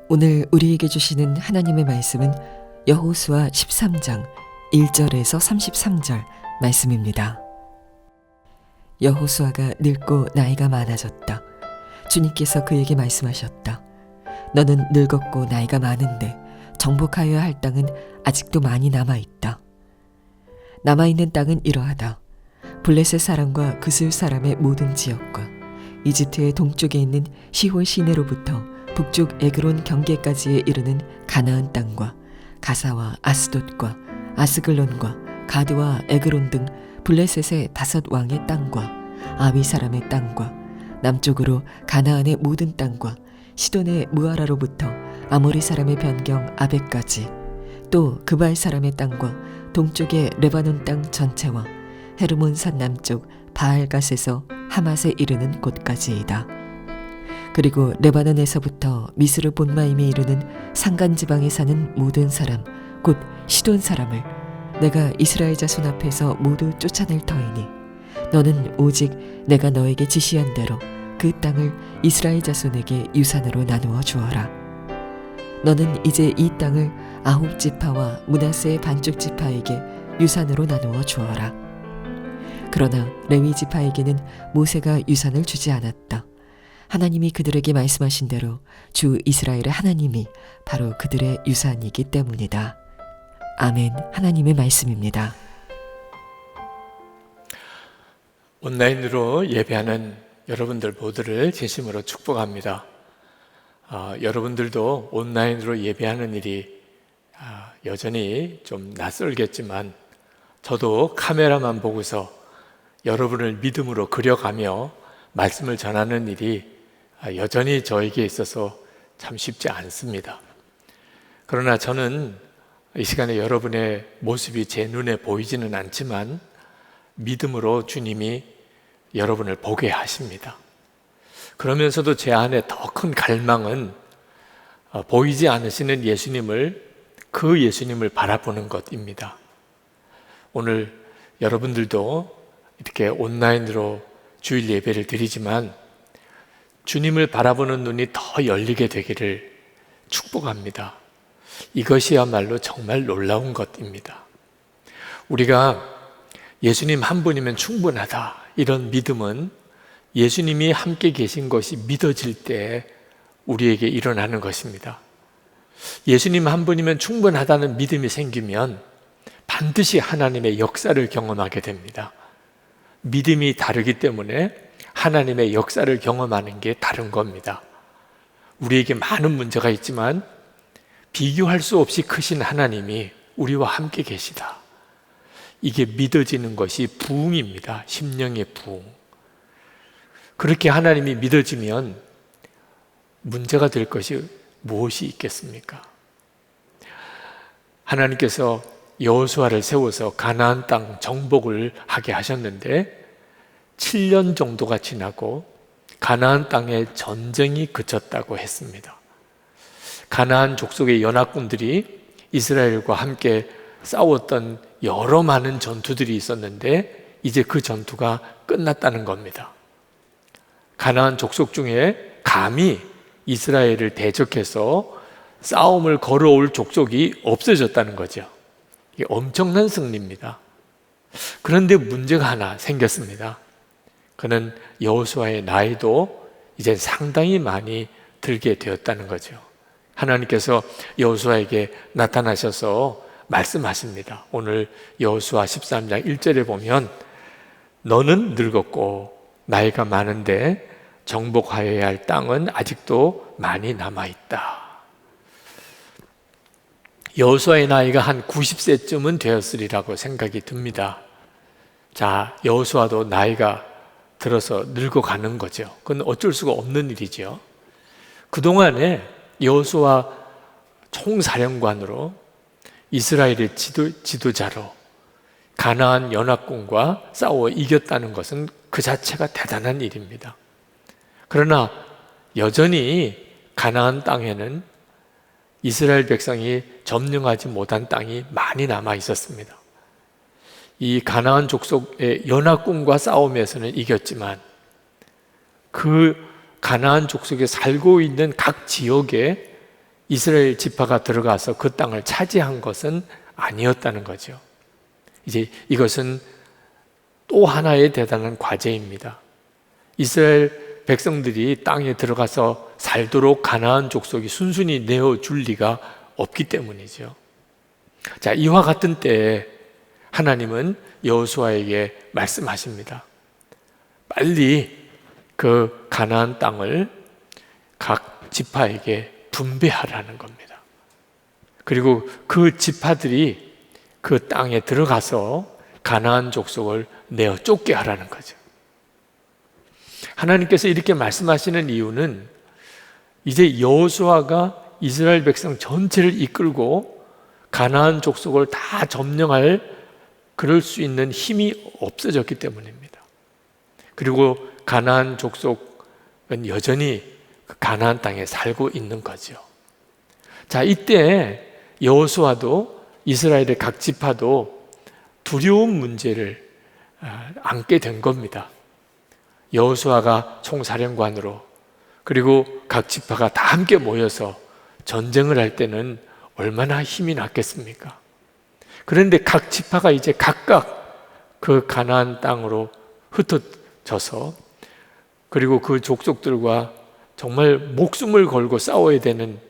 오늘 우리에게 주시는 하나님의 말씀은 여호수아 13장 1절에서 33절 말씀입니다. 여호수아가 늙고 나이가 많아졌다. 주님께서 그에게 말씀하셨다. 너는 늙었고 나이가 많은데 정복하여야 할 땅은 아직도 많이 남아있다. 남아있는 땅은 이러하다. 블레셋 사람과 그슬 사람의 모든 지역과 이집트의 동쪽에 있는 시홀 시내로부터 북쪽 에그론 경계까지에 이르는 가나안 땅과 가사와 아스돗과 아스글론과 가드와 에그론 등 블레셋의 5 왕의 땅과 아위 사람의 땅과 남쪽으로 가나안의 모든 땅과 시돈의 무아라로부터 아모리 사람의 변경 아벡까지 또 그발 사람의 땅과 동쪽의 레바논 땅 전체와 헤르몬 산 남쪽 바알갓에서 하맛에 이르는 곳까지이다. 그리고 레바논에서부터 미스르 본마임에 이르는 산간지방에 사는 모든 사람 곧 시돈 사람을 내가 이스라엘 자손 앞에서 모두 쫓아낼 터이니 너는 오직 내가 너에게 지시한 대로 그 땅을 이스라엘 자손에게 유산으로 나누어 주어라. 너는 이제 이 땅을 9 지파와 므낫세의 반쪽 지파에게 유산으로 나누어 주어라. 그러나 레위 지파에게는 모세가 유산을 주지 않았다. 하나님이 그들에게 말씀하신 대로 주 이스라엘의 하나님이 바로 그들의 유산이기 때문이다. 아멘. 하나님의 말씀입니다. 온라인으로 예배하는 여러분들 모두를 진심으로 축복합니다. 여러분들도 온라인으로 예배하는 일이 여전히 좀 낯설겠지만 저도 카메라만 보고서 여러분을 믿음으로 그려가며 말씀을 전하는 일이 여전히 저에게 있어서 참 쉽지 않습니다. 그러나 저는 이 시간에 여러분의 모습이 제 눈에 보이지는 않지만 믿음으로 주님이 여러분을 보게 하십니다. 그러면서도 제 안에 더 큰 갈망은 보이지 않으시는 예수님을, 그 예수님을 바라보는 것입니다. 오늘 여러분들도 이렇게 온라인으로 주일 예배를 드리지만 주님을 바라보는 눈이 더 열리게 되기를 축복합니다. 이것이야말로 정말 놀라운 것입니다. 우리가 예수님 한 분이면 충분하다, 이런 믿음은 예수님이 함께 계신 것이 믿어질 때 우리에게 일어나는 것입니다. 예수님 한 분이면 충분하다는 믿음이 생기면 반드시 하나님의 역사를 경험하게 됩니다. 믿음이 다르기 때문에 하나님의 역사를 경험하는 게 다른 겁니다. 우리에게 많은 문제가 있지만 비교할 수 없이 크신 하나님이 우리와 함께 계시다. 이게 믿어지는 것이 부흥입니다. 심령의 부흥. 그렇게 하나님이 믿어지면 문제가 될 것이 무엇이 있겠습니까? 하나님께서 여호수아를 세워서 가나안 땅 정복을 하게 하셨는데 7년 정도가 지나고 가나안 땅에 전쟁이 그쳤다고 했습니다. 가나안 족속의 연합군들이 이스라엘과 함께 싸웠던 여러 많은 전투들이 있었는데 이제 그 전투가 끝났다는 겁니다. 가나안 족속 중에 감히 이스라엘을 대적해서 싸움을 걸어올 족속이 없어졌다는 거죠. 이게 엄청난 승리입니다. 그런데 문제가 하나 생겼습니다. 그는 여호수아의 나이도 이제 상당히 많이 들게 되었다는 거죠. 하나님께서 여호수아에게 나타나셔서 말씀하십니다. 오늘 여호수아 13장 1절에 보면 너는 늙었고 나이가 많은데 정복하여야 할 땅은 아직도 많이 남아있다. 여호수아의 나이가 한 90세쯤은 되었으리라고 생각이 듭니다. 자, 여호수아도 나이가 들어서 늙어가는 거죠. 그건 어쩔 수가 없는 일이죠. 그동안에 여호수아 총사령관으로 이스라엘의 지도자로 가나안 연합군과 싸워 이겼다는 것은 그 자체가 대단한 일입니다. 그러나 여전히 가나안 땅에는 이스라엘 백성이 점령하지 못한 땅이 많이 남아 있었습니다. 이 가나안 족속의 연합군과 싸움에서는 이겼지만 그 가나안 족속에 살고 있는 각 지역에 이스라엘 지파가 들어가서 그 땅을 차지한 것은 아니었다는 거죠. 이제 이것은 또 하나의 대단한 과제입니다. 이스라엘 백성들이 땅에 들어가서 살도록 가나안 족속이 순순히 내어줄 리가 없기 때문이죠. 자, 이와 같은 때에 하나님은 여호수아에게 말씀하십니다. 빨리 그 가나안 땅을 각 지파에게 분배하라는 겁니다. 그리고 그 지파들이 그 땅에 들어가서 가나안 족속을 내어 쫓게 하라는 거죠. 하나님께서 이렇게 말씀하시는 이유는 이제 여호수아가 이스라엘 백성 전체를 이끌고 가나안 족속을 다 점령할 그럴 수 있는 힘이 없어졌기 때문입니다. 그리고 가나안 족속은 여전히 그 가나안 땅에 살고 있는 거죠. 자, 이때 여호수아도 이스라엘의 각 지파도 두려운 문제를 안게 된 겁니다. 여호수아가 총사령관으로 그리고 각 지파가 다 함께 모여서 전쟁을 할 때는 얼마나 힘이 났겠습니까? 그런데 각 지파가 이제 각각 그 가나안 땅으로 흩어져서 그리고 그 족속들과 정말 목숨을 걸고 싸워야 되는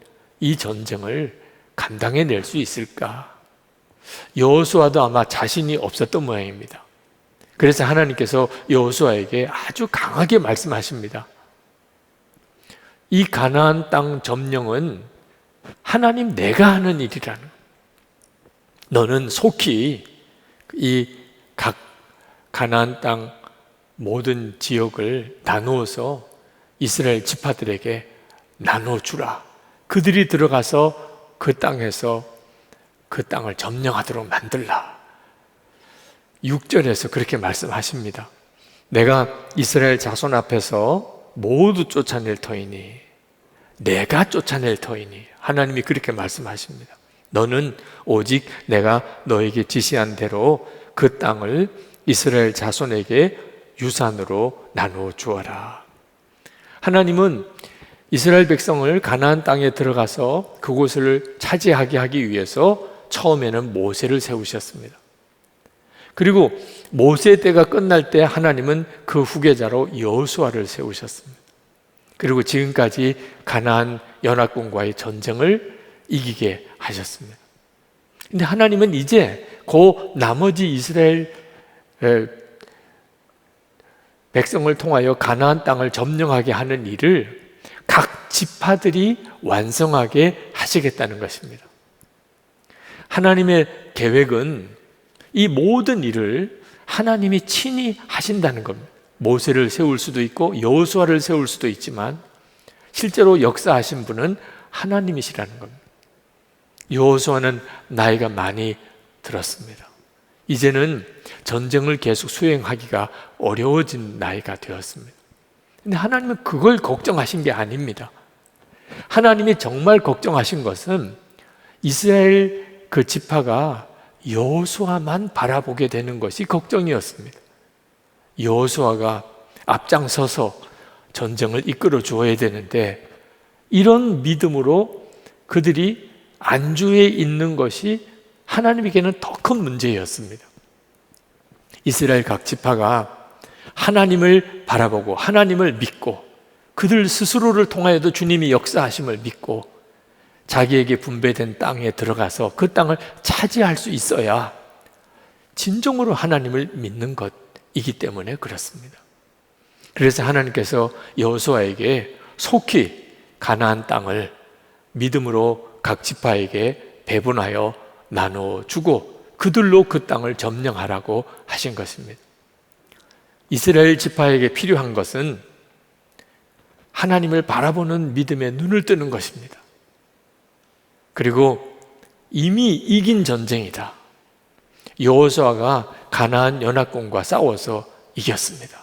이 전쟁을 감당해낼 수 있을까? 여호수아도 아마 자신이 없었던 모양입니다. 그래서 하나님께서 여호수아에게 아주 강하게 말씀하십니다. 이 가나안 땅 점령은 하나님 내가 하는 일이라는 거예요. 너는 속히 이 각 가나안 땅 모든 지역을 나누어서 이스라엘 지파들에게 나눠주라. 그들이 들어가서 그 땅에서 그 땅을 점령하도록 만들라. 6절에서 그렇게 말씀하십니다. 내가 이스라엘 자손 앞에서 모두 쫓아낼 터이니 내가 쫓아낼 터이니 하나님이 그렇게 말씀하십니다. 너는 오직 내가 너에게 지시한 대로 그 땅을 이스라엘 자손에게 유산으로 나누어 주어라. 하나님은 이스라엘 백성을 가나안 땅에 들어가서 그곳을 차지하게 하기 위해서 처음에는 모세를 세우셨습니다. 그리고 모세 때가 끝날 때 하나님은 그 후계자로 여호수아를 세우셨습니다. 그리고 지금까지 가나안 연합군과의 전쟁을 이기게 하셨습니다. 근데 하나님은 이제 그 나머지 이스라엘 백성을 통하여 가나안 땅을 점령하게 하는 일을 각 지파들이 완성하게 하시겠다는 것입니다. 하나님의 계획은 이 모든 일을 하나님이 친히 하신다는 겁니다. 모세를 세울 수도 있고 여호수아를 세울 수도 있지만 실제로 역사하신 분은 하나님이시라는 겁니다. 여호수아는 나이가 많이 들었습니다. 이제는 전쟁을 계속 수행하기가 어려워진 나이가 되었습니다. 근데 하나님은 그걸 걱정하신 게 아닙니다. 하나님이 정말 걱정하신 것은 이스라엘 그 지파가 여호수아만 바라보게 되는 것이 걱정이었습니다. 여호수아가 앞장서서 전쟁을 이끌어 주어야 되는데 이런 믿음으로 그들이 안주해 있는 것이 하나님에게는 더 큰 문제였습니다. 이스라엘 각 지파가 하나님을 바라보고 하나님을 믿고 그들 스스로를 통하여도 주님이 역사하심을 믿고 자기에게 분배된 땅에 들어가서 그 땅을 차지할 수 있어야 진정으로 하나님을 믿는 것이기 때문에 그렇습니다. 그래서 하나님께서 여호수아에게 속히 가나안 땅을 믿음으로 각 지파에게 배분하여 나누어 주고 그들로 그 땅을 점령하라고 하신 것입니다. 이스라엘 지파에게 필요한 것은 하나님을 바라보는 믿음에 눈을 뜨는 것입니다. 그리고 이미 이긴 전쟁이다. 여호수아가 가나안 연합군과 싸워서 이겼습니다.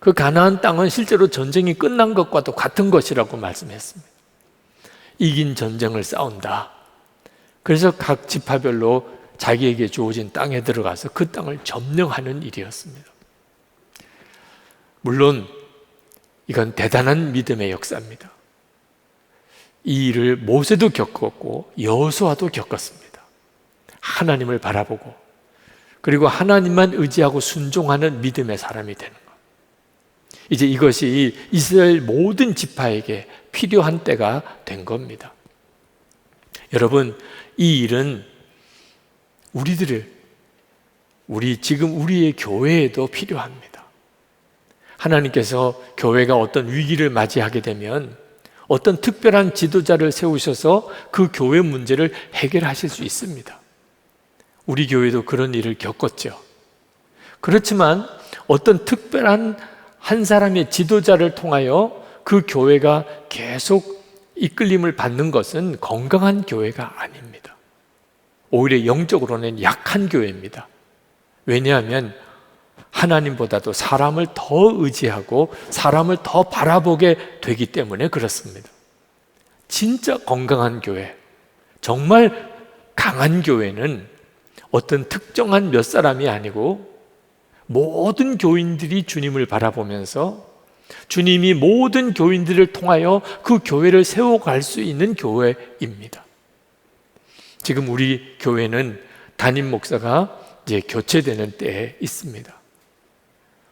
그 가나안 땅은 실제로 전쟁이 끝난 것과도 같은 것이라고 말씀했습니다. 이긴 전쟁을 싸운다. 그래서 각 지파별로 자기에게 주어진 땅에 들어가서 그 땅을 점령하는 일이었습니다. 물론 이건 대단한 믿음의 역사입니다. 이 일을 모세도 겪었고 여호수아도 겪었습니다. 하나님을 바라보고 그리고 하나님만 의지하고 순종하는 믿음의 사람이 되는 것. 이제 이것이 이스라엘 모든 지파에게 필요한 때가 된 겁니다. 여러분, 이 일은 지금 우리의 교회에도 필요합니다. 하나님께서 교회가 어떤 위기를 맞이하게 되면 어떤 특별한 지도자를 세우셔서 그 교회 문제를 해결하실 수 있습니다. 우리 교회도 그런 일을 겪었죠. 그렇지만 어떤 특별한 한 사람의 지도자를 통하여 그 교회가 계속 이끌림을 받는 것은 건강한 교회가 아닙니다. 오히려 영적으로는 약한 교회입니다. 왜냐하면 하나님보다도 사람을 더 의지하고 사람을 더 바라보게 되기 때문에 그렇습니다. 진짜 건강한 교회, 정말 강한 교회는 어떤 특정한 몇 사람이 아니고 모든 교인들이 주님을 바라보면서 주님이 모든 교인들을 통하여 그 교회를 세워갈 수 있는 교회입니다. 지금 우리 교회는 담임 목사가 이제 교체되는 때에 있습니다.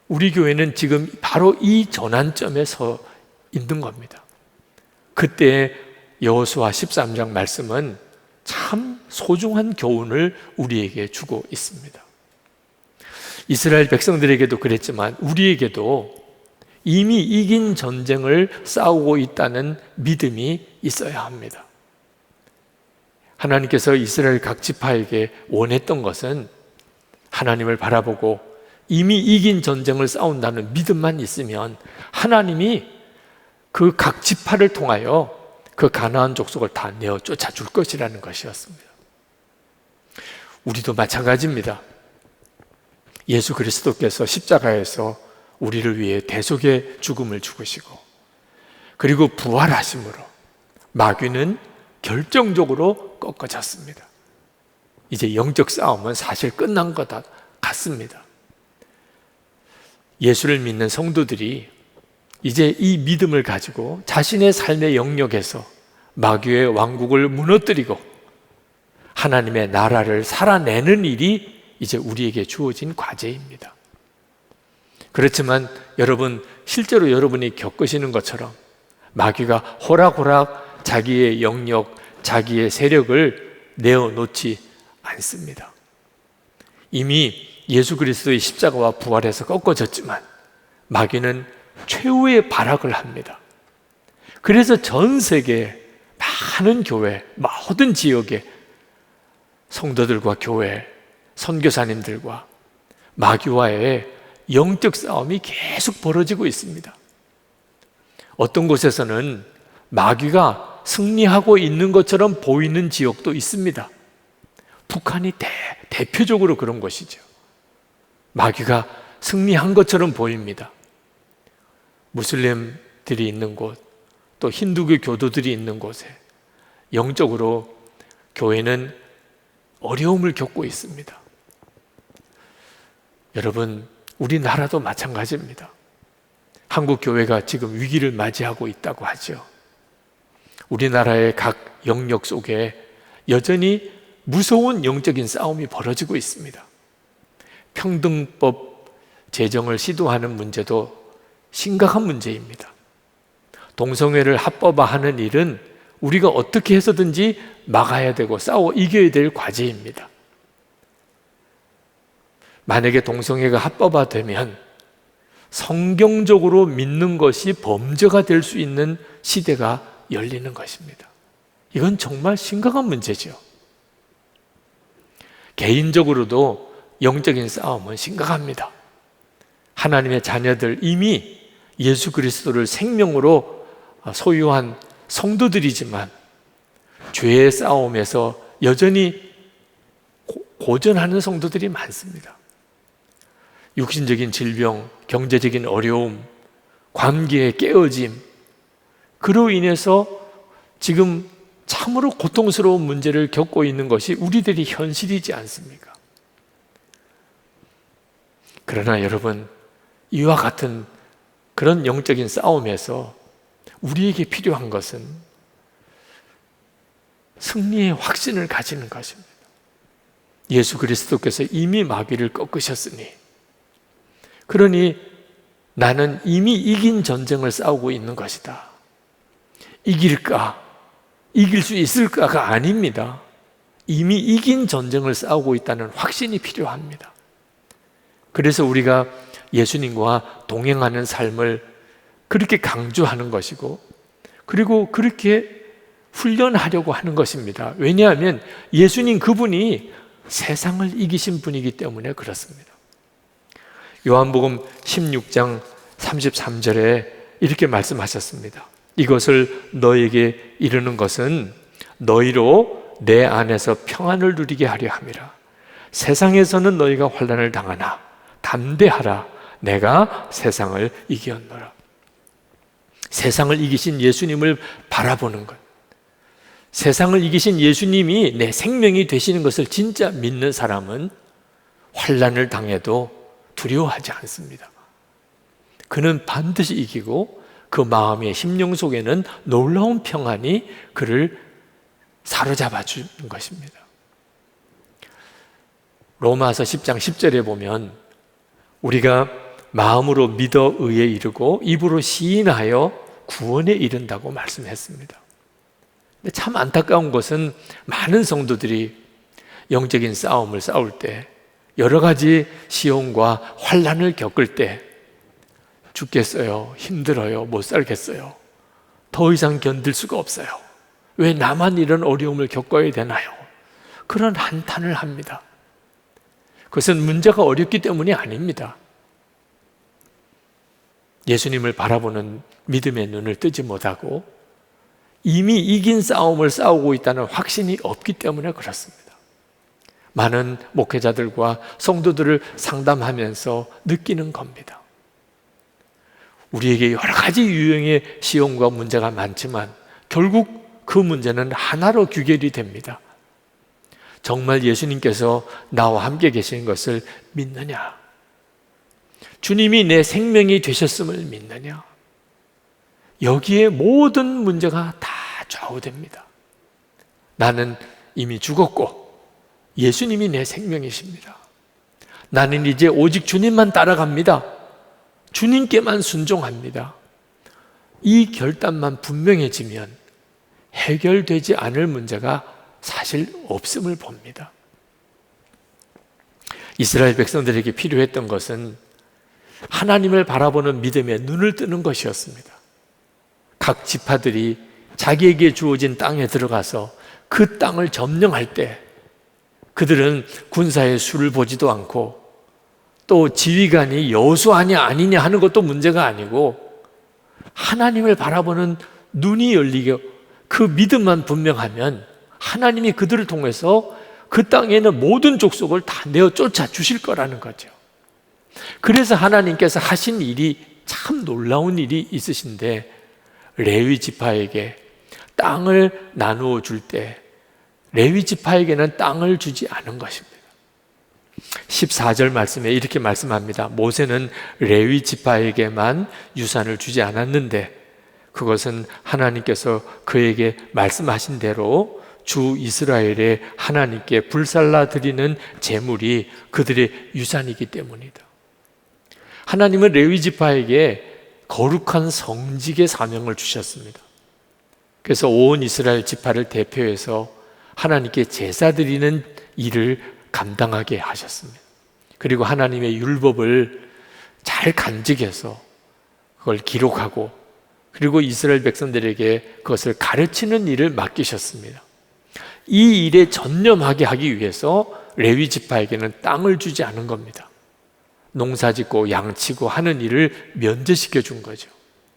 우리 교회는 지금 바로 이 전환점에 서 있는 겁니다. 그때 여호수아 13장 말씀은 참 소중한 교훈을 우리에게 주고 있습니다. 이스라엘 백성들에게도 그랬지만 우리에게도 이미 이긴 전쟁을 싸우고 있다는 믿음이 있어야 합니다. 하나님께서 이스라엘 각 지파에게 원했던 것은 하나님을 바라보고 이미 이긴 전쟁을 싸운다는 믿음만 있으면 하나님이 그 각 지파를 통하여 그 가나안 족속을 다 내어 쫓아줄 것이라는 것이었습니다. 우리도 마찬가지입니다. 예수 그리스도께서 십자가에서 우리를 위해 대속의 죽음을 죽으시고 그리고 부활하심으로 마귀는 결정적으로 꺾어졌습니다. 이제 영적 싸움은 사실 끝난 것 같습니다. 예수를 믿는 성도들이 이제 이 믿음을 가지고 자신의 삶의 영역에서 마귀의 왕국을 무너뜨리고 하나님의 나라를 살아내는 일이 이제 우리에게 주어진 과제입니다. 그렇지만 여러분, 실제로 여러분이 겪으시는 것처럼 마귀가 호락호락 자기의 영역, 자기의 세력을 내어놓지 않습니다. 이미 예수 그리스도의 십자가와 부활에서 꺾어졌지만 마귀는 최후의 발악을 합니다. 그래서 전 세계 많은 교회, 모든 지역의 성도들과 교회, 선교사님들과 마귀와의 영적 싸움이 계속 벌어지고 있습니다. 어떤 곳에서는 마귀가 승리하고 있는 것처럼 보이는 지역도 있습니다. 북한이 대표적으로 그런 것이죠. 마귀가 승리한 것처럼 보입니다. 무슬림들이 있는 곳, 또 힌두교 교도들이 있는 곳에 영적으로 교회는 어려움을 겪고 있습니다. 여러분, 우리나라도 마찬가지입니다. 한국 교회가 지금 위기를 맞이하고 있다고 하죠. 우리나라의 각 영역 속에 여전히 무서운 영적인 싸움이 벌어지고 있습니다. 평등법 제정을 시도하는 문제도 심각한 문제입니다. 동성애를 합법화하는 일은 우리가 어떻게 해서든지 막아야 되고 싸워 이겨야 될 과제입니다. 만약에 동성애가 합법화되면 성경적으로 믿는 것이 범죄가 될 수 있는 시대가 열리는 것입니다. 이건 정말 심각한 문제죠. 개인적으로도 영적인 싸움은 심각합니다. 하나님의 자녀들, 이미 예수 그리스도를 생명으로 소유한 성도들이지만 죄의 싸움에서 여전히 고전하는 성도들이 많습니다. 육신적인 질병, 경제적인 어려움, 관계의 깨어짐, 그로 인해서 지금 참으로 고통스러운 문제를 겪고 있는 것이 우리들이 현실이지 않습니까? 그러나 여러분, 이와 같은 그런 영적인 싸움에서 우리에게 필요한 것은 승리의 확신을 가지는 것입니다. 예수 그리스도께서 이미 마귀를 꺾으셨으니, 그러니 나는 이미 이긴 전쟁을 싸우고 있는 것이다. 이길까? 이길 수 있을까가 아닙니다. 이미 이긴 전쟁을 싸우고 있다는 확신이 필요합니다. 그래서 우리가 예수님과 동행하는 삶을 그렇게 강조하는 것이고, 그리고 그렇게 훈련하려고 하는 것입니다. 왜냐하면 예수님 그분이 세상을 이기신 분이기 때문에 그렇습니다. 요한복음 16장 33절에 이렇게 말씀하셨습니다. 이것을 너에게 이르는 것은 너희로 내 안에서 평안을 누리게 하려 함이라. 세상에서는 너희가 환난을 당하나 담대하라. 내가 세상을 이겼노라. 세상을 이기신 예수님을 바라보는 것, 세상을 이기신 예수님이 내 생명이 되시는 것을 진짜 믿는 사람은 환난을 당해도 두려워하지 않습니다. 그는 반드시 이기고 그 마음의 심령 속에는 놀라운 평안이 그를 사로잡아 주는 것입니다. 로마서 10장 10절에 보면 우리가 마음으로 믿어 의에 이르고 입으로 시인하여 구원에 이른다고 말씀했습니다. 근데 참 안타까운 것은 많은 성도들이 영적인 싸움을 싸울 때, 여러 가지 시험과 환난을 겪을 때 죽겠어요, 힘들어요, 못 살겠어요, 더 이상 견딜 수가 없어요, 왜 나만 이런 어려움을 겪어야 되나요? 그런 한탄을 합니다. 그것은 문제가 어렵기 때문이 아닙니다. 예수님을 바라보는 믿음의 눈을 뜨지 못하고 이미 이긴 싸움을 싸우고 있다는 확신이 없기 때문에 그렇습니다. 많은 목회자들과 성도들을 상담하면서 느끼는 겁니다. 우리에게 여러 가지 유형의 시험과 문제가 많지만 결국 그 문제는 하나로 귀결이 됩니다. 정말 예수님께서 나와 함께 계시는 것을 믿느냐? 주님이 내 생명이 되셨음을 믿느냐? 여기에 모든 문제가 다 좌우됩니다. 나는 이미 죽었고 예수님이 내 생명이십니다. 나는 이제 오직 주님만 따라갑니다. 주님께만 순종합니다. 이 결단만 분명해지면 해결되지 않을 문제가 사실 없음을 봅니다. 이스라엘 백성들에게 필요했던 것은 하나님을 바라보는 믿음의 눈을 뜨는 것이었습니다. 각 지파들이 자기에게 주어진 땅에 들어가서 그 땅을 점령할 때 그들은 군사의 수를 보지도 않고 또 지휘관이 여호수아냐 아니냐 하는 것도 문제가 아니고 하나님을 바라보는 눈이 열리게 그 믿음만 분명하면 하나님이 그들을 통해서 그 땅에 있는 모든 족속을 다 내어 쫓아 주실 거라는 거죠. 그래서 하나님께서 하신 일이 참 놀라운 일이 있으신데, 레위 지파에게 땅을 나누어 줄 때 레위 지파에게는 땅을 주지 않은 것입니다. 14절 말씀에 이렇게 말씀합니다. 모세는 레위 지파에게만 유산을 주지 않았는데 그것은 하나님께서 그에게 말씀하신 대로 주 이스라엘의 하나님께 불살라 드리는 제물이 그들의 유산이기 때문이다. 하나님은 레위 지파에게 거룩한 성직의 사명을 주셨습니다. 그래서 온 이스라엘 지파를 대표해서 하나님께 제사 드리는 일을 감당하게 하셨습니다. 그리고 하나님의 율법을 잘 간직해서 그걸 기록하고 그리고 이스라엘 백성들에게 그것을 가르치는 일을 맡기셨습니다. 이 일에 전념하게 하기 위해서 레위 지파에게는 땅을 주지 않은 겁니다. 농사짓고 양치고 하는 일을 면제시켜 준 거죠.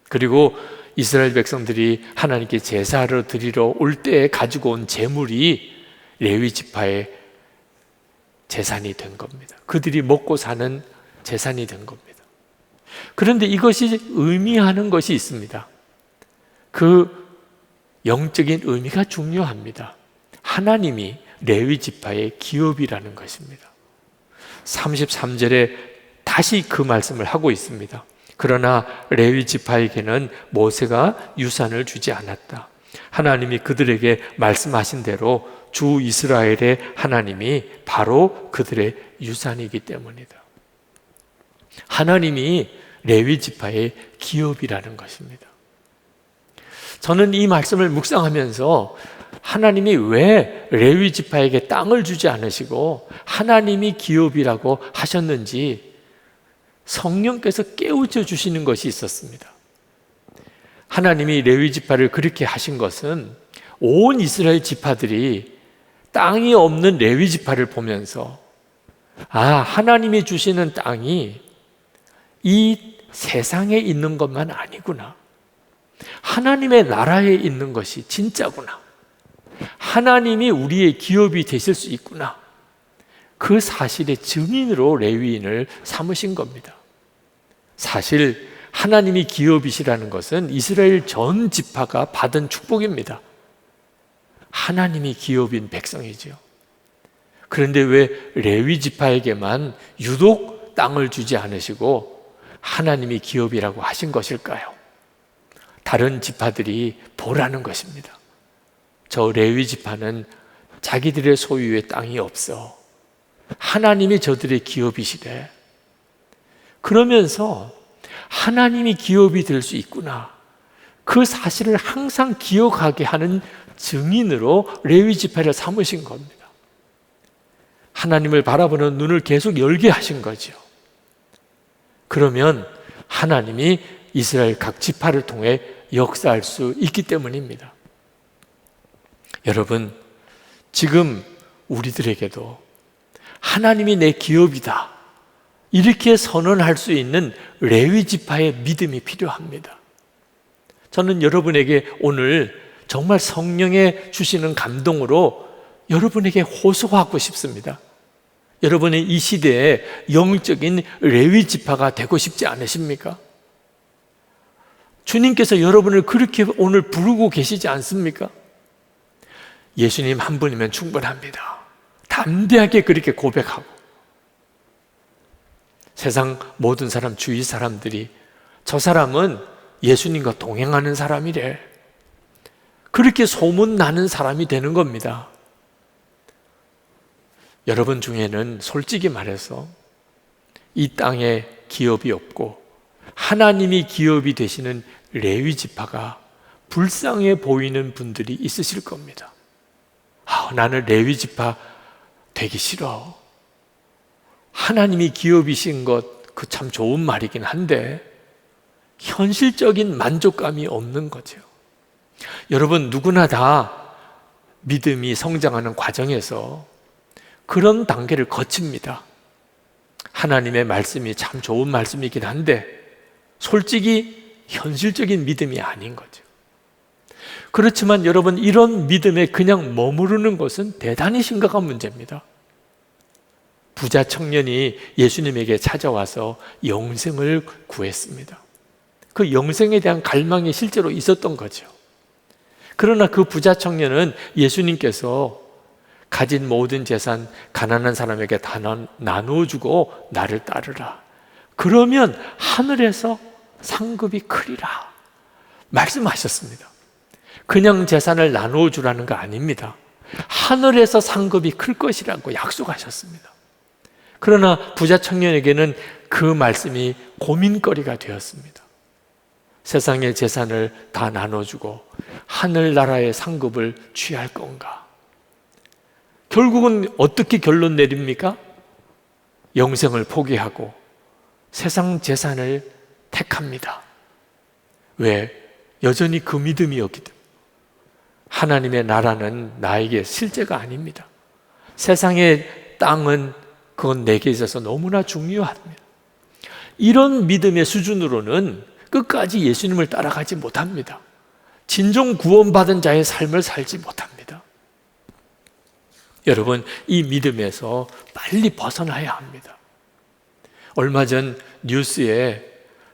그리고 이스라엘 백성들이 하나님께 제사를 드리러 올 때 가지고 온 제물이 레위 지파의 재산이 된 겁니다. 그들이 먹고 사는 재산이 된 겁니다. 그런데 이것이 의미하는 것이 있습니다. 그 영적인 의미가 중요합니다. 하나님이 레위 지파의 기업이라는 것입니다. 33절에 다시 그 말씀을 하고 있습니다. 그러나 레위 지파에게는 모세가 유산을 주지 않았다. 하나님이 그들에게 말씀하신 대로 주 이스라엘의 하나님이 바로 그들의 유산이기 때문이다. 하나님이 레위 지파의 기업이라는 것입니다. 저는 이 말씀을 묵상하면서 하나님이 왜 레위 지파에게 땅을 주지 않으시고 하나님이 기업이라고 하셨는지 성령께서 깨우쳐 주시는 것이 있었습니다. 하나님이 레위 지파를 그렇게 하신 것은 온 이스라엘 지파들이 땅이 없는 레위 지파를 보면서 하나님이 주시는 땅이 이 세상에 있는 것만 아니구나. 하나님의 나라에 있는 것이 진짜구나. 하나님이 우리의 기업이 되실 수 있구나. 그 사실의 증인으로 레위인을 삼으신 겁니다. 사실 하나님이 기업이시라는 것은 이스라엘 전 지파가 받은 축복입니다. 하나님이 기업인 백성이죠. 그런데 왜 레위 지파에게만 유독 땅을 주지 않으시고 하나님이 기업이라고 하신 것일까요? 다른 지파들이 보라는 것입니다. 저 레위 지파는 자기들의 소유의 땅이 없어. 하나님이 저들의 기업이시래. 그러면서 하나님이 기업이 될 수 있구나. 그 사실을 항상 기억하게 하는 증인으로 레위 지파를 삼으신 겁니다. 하나님을 바라보는 눈을 계속 열게 하신 거죠. 그러면 하나님이 이스라엘 각 지파를 통해 역사할 수 있기 때문입니다. 여러분, 지금 우리들에게도 하나님이 내 기업이다 이렇게 선언할 수 있는 레위 지파의 믿음이 필요합니다. 저는 여러분에게 오늘 정말 성령의 주시는 감동으로 여러분에게 호소하고 싶습니다. 여러분의 이 시대에 영적인 레위 지파가 되고 싶지 않으십니까? 주님께서 여러분을 그렇게 오늘 부르고 계시지 않습니까? 예수님 한 분이면 충분합니다. 담대하게 그렇게 고백하고 세상 모든 사람, 주위 사람들이 저 사람은 예수님과 동행하는 사람이래. 그렇게 소문나는 사람이 되는 겁니다. 여러분 중에는 솔직히 말해서 이 땅에 기업이 없고 하나님이 기업이 되시는 레위 지파가 불쌍해 보이는 분들이 있으실 겁니다. 나는 레위 지파 되기 싫어. 하나님이 기업이신 것 그 참 좋은 말이긴 한데 현실적인 만족감이 없는 거죠. 여러분 누구나 다 믿음이 성장하는 과정에서 그런 단계를 거칩니다. 하나님의 말씀이 참 좋은 말씀이긴 한데 솔직히 현실적인 믿음이 아닌 거죠. 그렇지만 여러분 이런 믿음에 그냥 머무르는 것은 대단히 심각한 문제입니다. 부자 청년이 예수님에게 찾아와서 영생을 구했습니다. 그 영생에 대한 갈망이 실제로 있었던 거죠. 그러나 그 부자 청년은 예수님께서 가진 모든 재산 가난한 사람에게 다 나누어주고 나를 따르라. 그러면 하늘에서 상급이 크리라 말씀하셨습니다. 그냥 재산을 나누어주라는 거 아닙니다. 하늘에서 상급이 클 것이라고 약속하셨습니다. 그러나 부자 청년에게는 그 말씀이 고민거리가 되었습니다. 세상의 재산을 다 나눠주고 하늘나라의 상급을 취할 건가? 결국은 어떻게 결론 내립니까? 영생을 포기하고 세상 재산을 택합니다. 왜? 여전히 그 믿음이었기 때문에. 하나님의 나라는 나에게 실제가 아닙니다. 세상의 땅은 그건 내게 있어서 너무나 중요합니다. 이런 믿음의 수준으로는 끝까지 예수님을 따라가지 못합니다. 진정 구원받은 자의 삶을 살지 못합니다. 여러분, 이 믿음에서 빨리 벗어나야 합니다. 얼마 전 뉴스에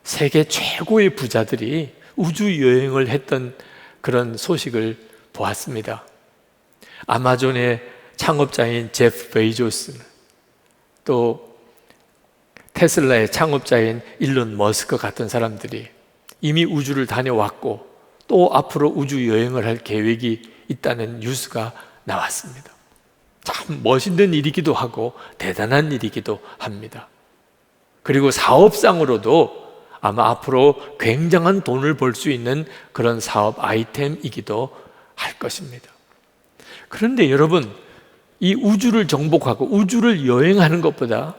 세계 최고의 부자들이 우주 여행을 했던 그런 소식을 보았습니다. 아마존의 창업자인 제프 베이조스, 또 테슬라의 창업자인 일론 머스크 같은 사람들이 이미 우주를 다녀왔고 또 앞으로 우주 여행을 할 계획이 있다는 뉴스가 나왔습니다. 참 멋있는 일이기도 하고 대단한 일이기도 합니다. 그리고 사업상으로도 아마 앞으로 굉장한 돈을 벌 수 있는 그런 사업 아이템이기도 할 것입니다. 그런데 여러분, 이 우주를 정복하고 우주를 여행하는 것보다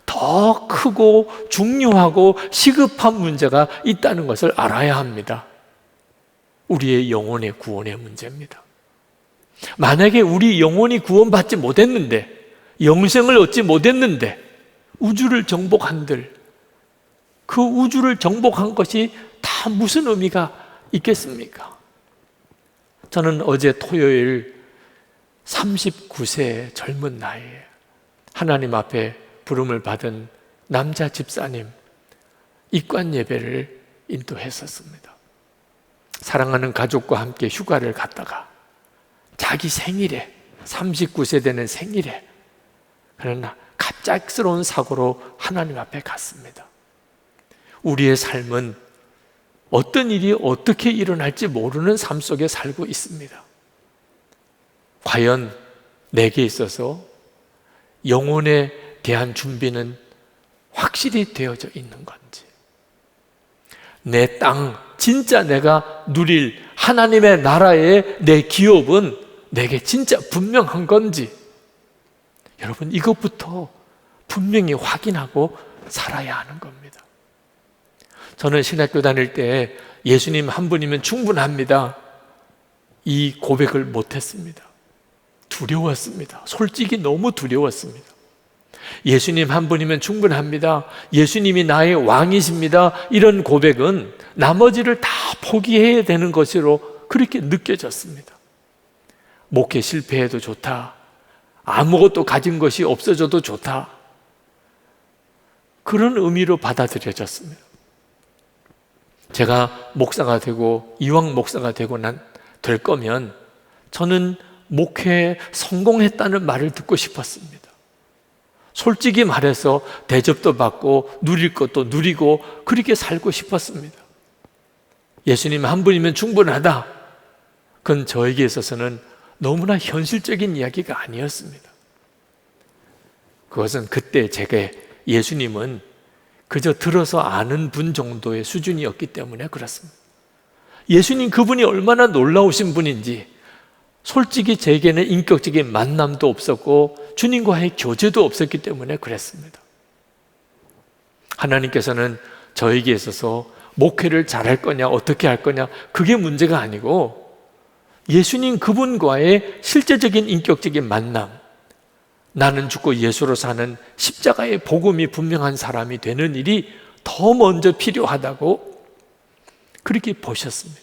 더 크고 중요하고 시급한 문제가 있다는 것을 알아야 합니다. 우리의 영혼의 구원의 문제입니다. 만약에 우리 영혼이 구원받지 못했는데, 영생을 얻지 못했는데 우주를 정복한들, 그 우주를 정복한 것이 다 무슨 의미가 있겠습니까? 저는 어제 토요일 39세 젊은 나이에 하나님 앞에 부름을 받은 남자 집사님 입관 예배를 인도했었습니다. 사랑하는 가족과 함께 휴가를 갔다가 자기 생일에, 39세 되는 생일에, 그러나 갑작스러운 사고로 하나님 앞에 갔습니다. 우리의 삶은 어떤 일이 어떻게 일어날지 모르는 삶 속에 살고 있습니다. 과연 내게 있어서 영혼에 대한 준비는 확실히 되어져 있는 건지, 내 땅, 진짜 내가 누릴 하나님의 나라의 내 기업은 내게 진짜 분명한 건지, 여러분 이것부터 분명히 확인하고 살아야 하는 겁니다. 저는 신학교 다닐 때 예수님 한 분이면 충분합니다, 이 고백을 못했습니다. 두려웠습니다. 솔직히 너무 두려웠습니다. 예수님 한 분이면 충분합니다, 예수님이 나의 왕이십니다, 이런 고백은 나머지를 다 포기해야 되는 것으로 그렇게 느껴졌습니다. 목회 실패해도 좋다, 아무것도 가진 것이 없어져도 좋다, 그런 의미로 받아들여졌습니다. 제가 목사가 되고 이왕 목사가 되고 될 거면 저는 목회에 성공했다는 말을 듣고 싶었습니다. 솔직히 말해서 대접도 받고 누릴 것도 누리고 그렇게 살고 싶었습니다. 예수님 한 분이면 충분하다, 그건 저에게 있어서는 너무나 현실적인 이야기가 아니었습니다. 그것은 그때 제게 예수님은 그저 들어서 아는 분 정도의 수준이었기 때문에 그렇습니다. 예수님 그분이 얼마나 놀라우신 분인지 솔직히 제게는 인격적인 만남도 없었고 주님과의 교제도 없었기 때문에 그랬습니다. 하나님께서는 저에게 있어서 목회를 잘할 거냐 어떻게 할 거냐 그게 문제가 아니고 예수님 그분과의 실제적인 인격적인 만남, 나는 죽고 예수로 사는 십자가의 복음이 분명한 사람이 되는 일이 더 먼저 필요하다고 그렇게 보셨습니다.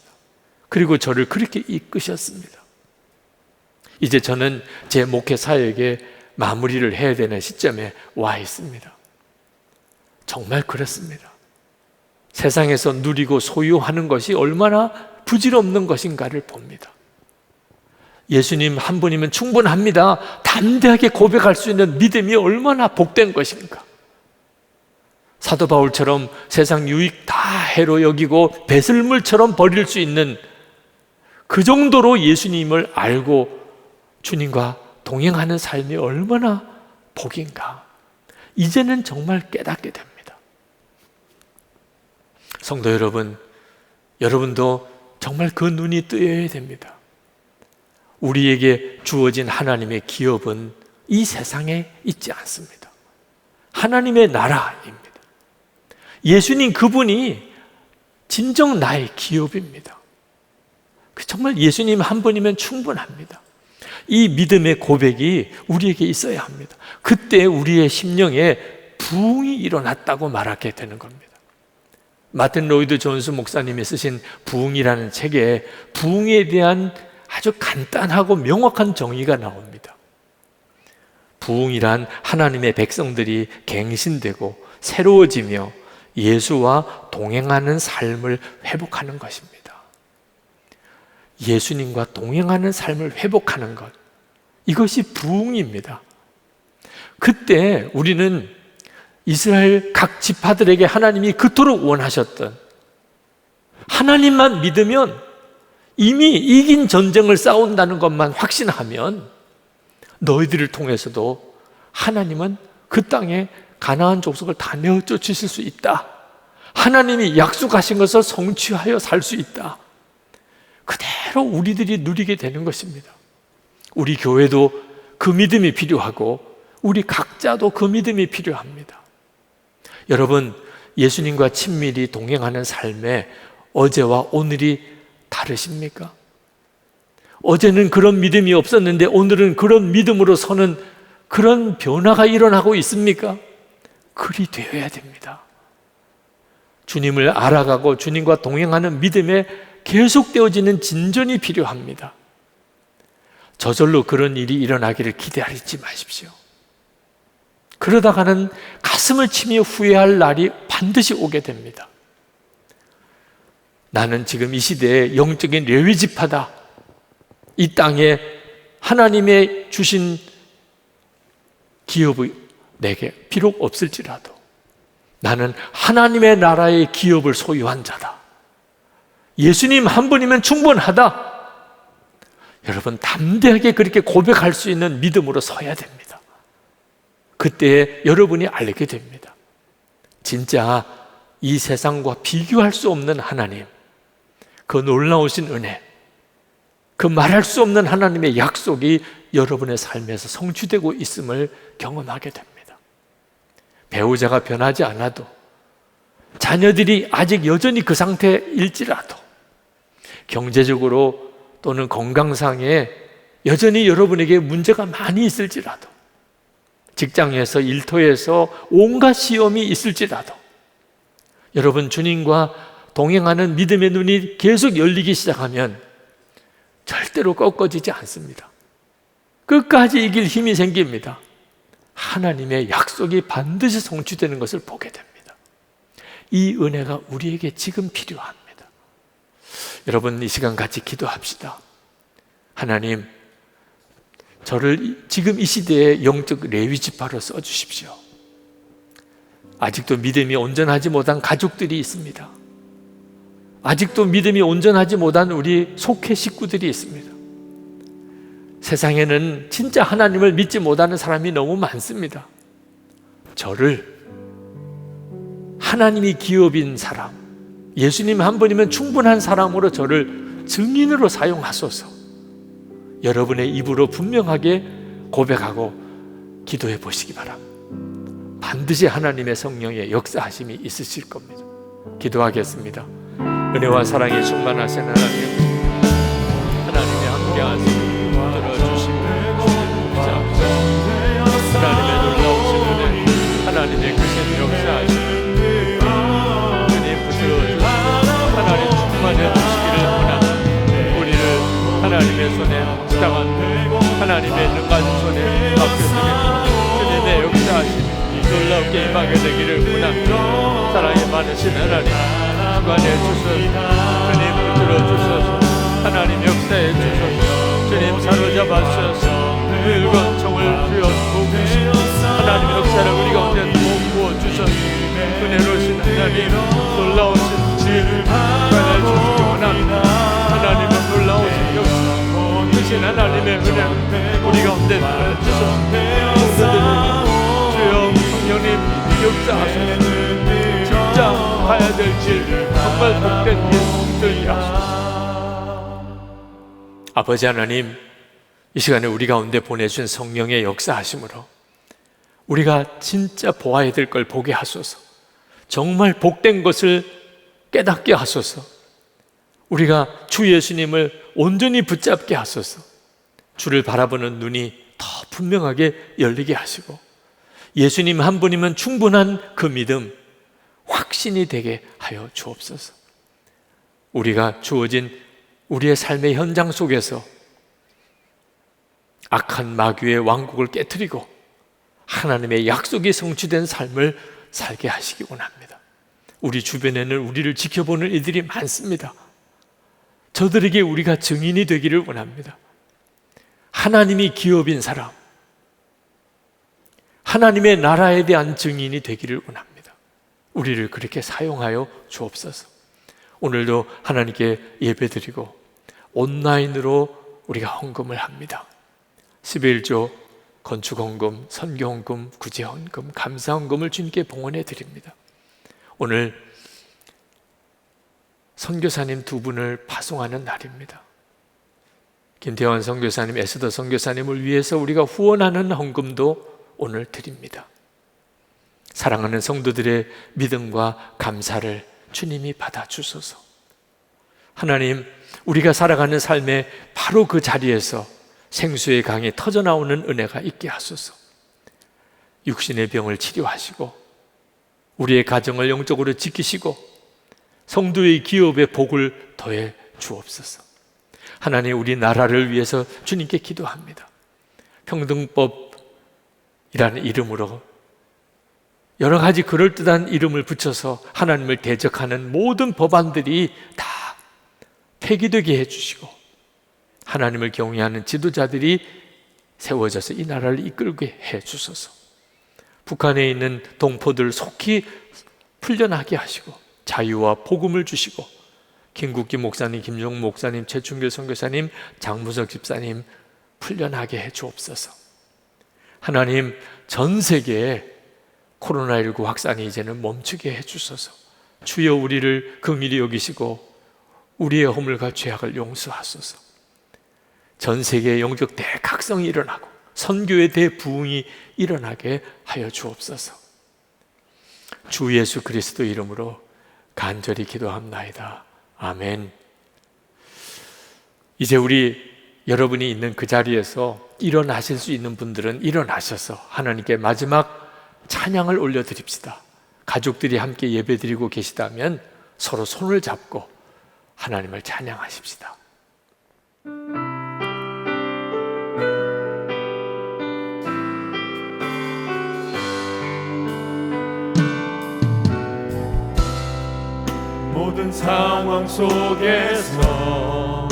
그리고 저를 그렇게 이끄셨습니다. 이제 저는 제 목회 사역에 마무리를 해야 되는 시점에 와 있습니다. 정말 그렇습니다. 세상에서 누리고 소유하는 것이 얼마나 부질없는 것인가를 봅니다. 예수님 한 분이면 충분합니다, 담대하게 고백할 수 있는 믿음이 얼마나 복된 것인가. 사도 바울처럼 세상 유익 다 해로 여기고 배설물처럼 버릴 수 있는 그 정도로 예수님을 알고 주님과 동행하는 삶이 얼마나 복인가, 이제는 정말 깨닫게 됩니다. 성도 여러분, 여러분도 정말 그 눈이 뜨여야 됩니다. 우리에게 주어진 하나님의 기업은 이 세상에 있지 않습니다. 하나님의 나라입니다. 예수님 그분이 진정 나의 기업입니다. 정말 예수님 한 분이면 충분합니다. 이 믿음의 고백이 우리에게 있어야 합니다. 그때 우리의 심령에 부흥이 일어났다고 말하게 되는 겁니다. 마틴 로이드 존스 목사님이 쓰신 부흥이라는 책에 부흥에 대한 아주 간단하고 명확한 정의가 나옵니다. 부흥이란 하나님의 백성들이 갱신되고 새로워지며 예수와 동행하는 삶을 회복하는 것입니다. 예수님과 동행하는 삶을 회복하는 것, 이것이 부흥입니다. 그때 우리는 이스라엘 각 지파들에게 하나님이 그토록 원하셨던, 하나님만 믿으면 이미 이긴 전쟁을 싸운다는 것만 확신하면 너희들을 통해서도 하나님은 그 땅에 가나안 족속을 다 내어 쫓으실 수 있다. 하나님이 약속하신 것을 성취하여 살 수 있다. 그대로 우리들이 누리게 되는 것입니다. 우리 교회도 그 믿음이 필요하고 우리 각자도 그 믿음이 필요합니다. 여러분, 예수님과 친밀히 동행하는 삶에 어제와 오늘이 다르십니까? 어제는 그런 믿음이 없었는데 오늘은 그런 믿음으로 서는 그런 변화가 일어나고 있습니까? 그리 되어야 됩니다. 주님을 알아가고 주님과 동행하는 믿음에 계속되어지는 진전이 필요합니다. 저절로 그런 일이 일어나기를 기대하지 마십시오. 그러다가는 가슴을 치며 후회할 날이 반드시 오게 됩니다. 나는 지금 이 시대에 영적인 레위지파다. 이 땅에 하나님의 주신 기업이 내게 비록 없을지라도 나는 하나님의 나라의 기업을 소유한 자다. 예수님 한 분이면 충분하다. 여러분, 담대하게 그렇게 고백할 수 있는 믿음으로 서야 됩니다. 그때 여러분이 알게 됩니다. 진짜 이 세상과 비교할 수 없는 하나님, 그 놀라우신 은혜, 그 말할 수 없는 하나님의 약속이 여러분의 삶에서 성취되고 있음을 경험하게 됩니다. 배우자가 변하지 않아도, 자녀들이 아직 여전히 그 상태일지라도, 경제적으로 또는 건강상에 여전히 여러분에게 문제가 많이 있을지라도, 직장에서 일터에서 온갖 시험이 있을지라도, 여러분 주님과 동행하는 믿음의 눈이 계속 열리기 시작하면 절대로 꺾어지지 않습니다. 끝까지 이길 힘이 생깁니다. 하나님의 약속이 반드시 성취되는 것을 보게 됩니다. 이 은혜가 우리에게 지금 필요합니다. 여러분, 이 시간 같이 기도합시다. 하나님, 저를 지금 이 시대의 영적 레위지파로 써주십시오. 아직도 믿음이 온전하지 못한 가족들이 있습니다. 아직도 믿음이 온전하지 못한 우리 속회 식구들이 있습니다. 세상에는 진짜 하나님을 믿지 못하는 사람이 너무 많습니다. 저를 하나님이 기업인 사람, 예수님 한 분이면 충분한 사람으로 저를 증인으로 사용하소서. 여러분의 입으로 분명하게 고백하고 기도해 보시기 바랍니다. 반드시 하나님의 성령의 역사하심이 있으실 겁니다. 기도하겠습니다. 은혜와 사랑에 충만하신 하나님, 하나님의 함께하심을 들어주시고 하나님의 놀라우신 은혜, 하나님의 크신 역사하심을 주님 붙들어주시고 하나님 충만해 주시기를 원합니다. 우리를 하나님의 손에 부탁한 하나님의 능가진 손에 맡겨드립니다. 주님의 역사하심이 놀랍게 임하게 되기를 원합니다. 사랑이 많으신 하나님, 주관해 주소서. 주님 붙들어 주소서. 하나님 역사해 주소서. 주님 사로잡아 주소서. 늙은 총을 쥐어주시고 하나님 역사를 우리 가운데 부어 주소서. 은혜로우신 하나님, 놀라우신 지혜를 주관해 주시기 원합니다. 하나님은 놀라우신 역사, 크신 하나님의 은혜를 우리 가운데 주소서. 주여 성령님 역사하소서. 진짜 가야 될 길, 정말 복된 길 들게 하소서. 아버지 하나님, 이 시간에 우리 가운데 보내주신 성령의 역사하심으로 우리가 진짜 보아야 될 걸 보게 하소서. 정말 복된 것을 깨닫게 하소서. 우리가 주 예수님을 온전히 붙잡게 하소서. 주를 바라보는 눈이 더 분명하게 열리게 하시고 예수님 한 분이면 충분한 그 믿음, 확신이 되게 하여 주옵소서. 우리가 주어진 우리의 삶의 현장 속에서 악한 마귀의 왕국을 깨트리고 하나님의 약속이 성취된 삶을 살게 하시기 원합니다. 우리 주변에는 우리를 지켜보는 이들이 많습니다. 저들에게 우리가 증인이 되기를 원합니다. 하나님이 기업인 사람, 하나님의 나라에 대한 증인이 되기를 원합니다. 우리를 그렇게 사용하여 주옵소서. 오늘도 하나님께 예배드리고 온라인으로 우리가 헌금을 합니다. 11조 건축헌금, 선교헌금, 구제헌금, 감사헌금을 주님께 봉헌해 드립니다. 오늘 선교사님 두 분을 파송하는 날입니다. 김태환 선교사님, 에스더 선교사님을 위해서 우리가 후원하는 헌금도 오늘 드립니다. 사랑하는 성도들의 믿음과 감사를 주님이 받아주소서. 하나님, 우리가 살아가는 삶의 바로 그 자리에서 생수의 강이 터져나오는 은혜가 있게 하소서. 육신의 병을 치료하시고 우리의 가정을 영적으로 지키시고 성도의 기업의 복을 더해 주옵소서. 하나님, 우리 나라를 위해서 주님께 기도합니다. 평등법이라는 이름으로 여러 가지 그럴듯한 이름을 붙여서 하나님을 대적하는 모든 법안들이 다 폐기되게 해주시고 하나님을 경외하는 지도자들이 세워져서 이 나라를 이끌게 해주소서. 북한에 있는 동포들 속히 풀려나게 하시고 자유와 복음을 주시고 김국기 목사님, 김종 목사님, 최충길 선교사님, 장무석 집사님 풀려나게 해 주옵소서. 하나님, 전 세계에 코로나19 확산이 이제는 멈추게 해 주소서. 주여 우리를 긍휼히 여기시고 우리의 허물과 죄악을 용서하소서. 전 세계의 영적 대각성이 일어나고 선교의 대부흥이 일어나게 하여 주옵소서. 주 예수 그리스도 이름으로 간절히 기도합나이다. 아멘. 이제 우리 여러분이 있는 그 자리에서 일어나실 수 있는 분들은 일어나셔서 하나님께 마지막 찬양을 올려드립시다. 가족들이 함께 예배드리고 계시다면 서로 손을 잡고 하나님을 찬양하십시다. 모든 상황 속에서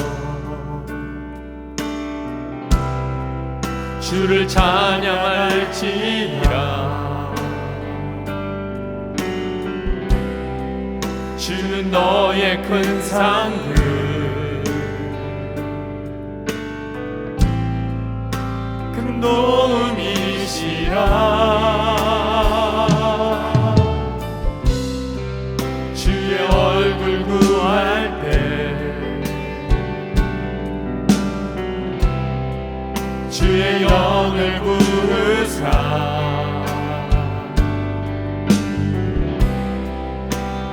주를 찬양할지니라. 주는 너의 큰 상급 큰 도움이시라. 주의 얼굴 구할 때 주의 영을 부으사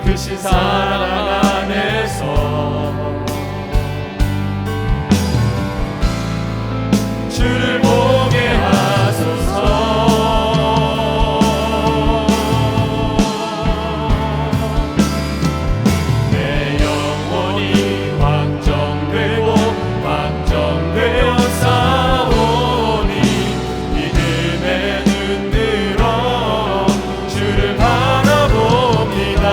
크신 사랑 안에서 주를 보게 하소서. 내 영혼이 확정되고 확정되어 싸우니 믿음의 눈 들어 주를 바라봅니다.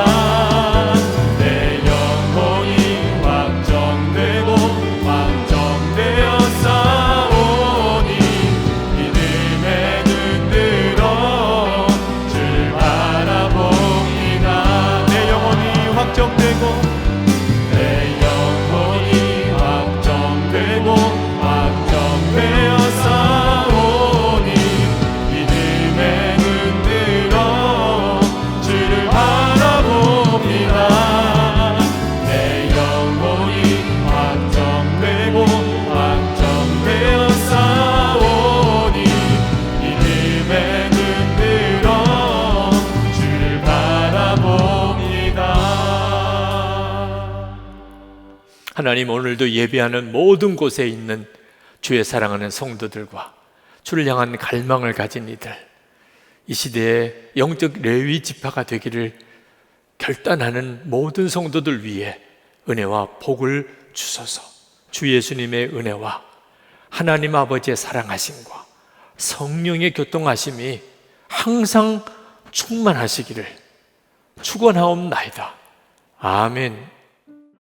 하나님, 오늘도 예배하는 모든 곳에 있는 주의 사랑하는 성도들과 주를 향한 갈망을 가진 이들, 이 시대에 영적 레위 지파가 되기를 결단하는 모든 성도들 위해 은혜와 복을 주소서. 주 예수님의 은혜와 하나님 아버지의 사랑하심과 성령의 교통하심이 항상 충만하시기를 축원하옵나이다. 아멘.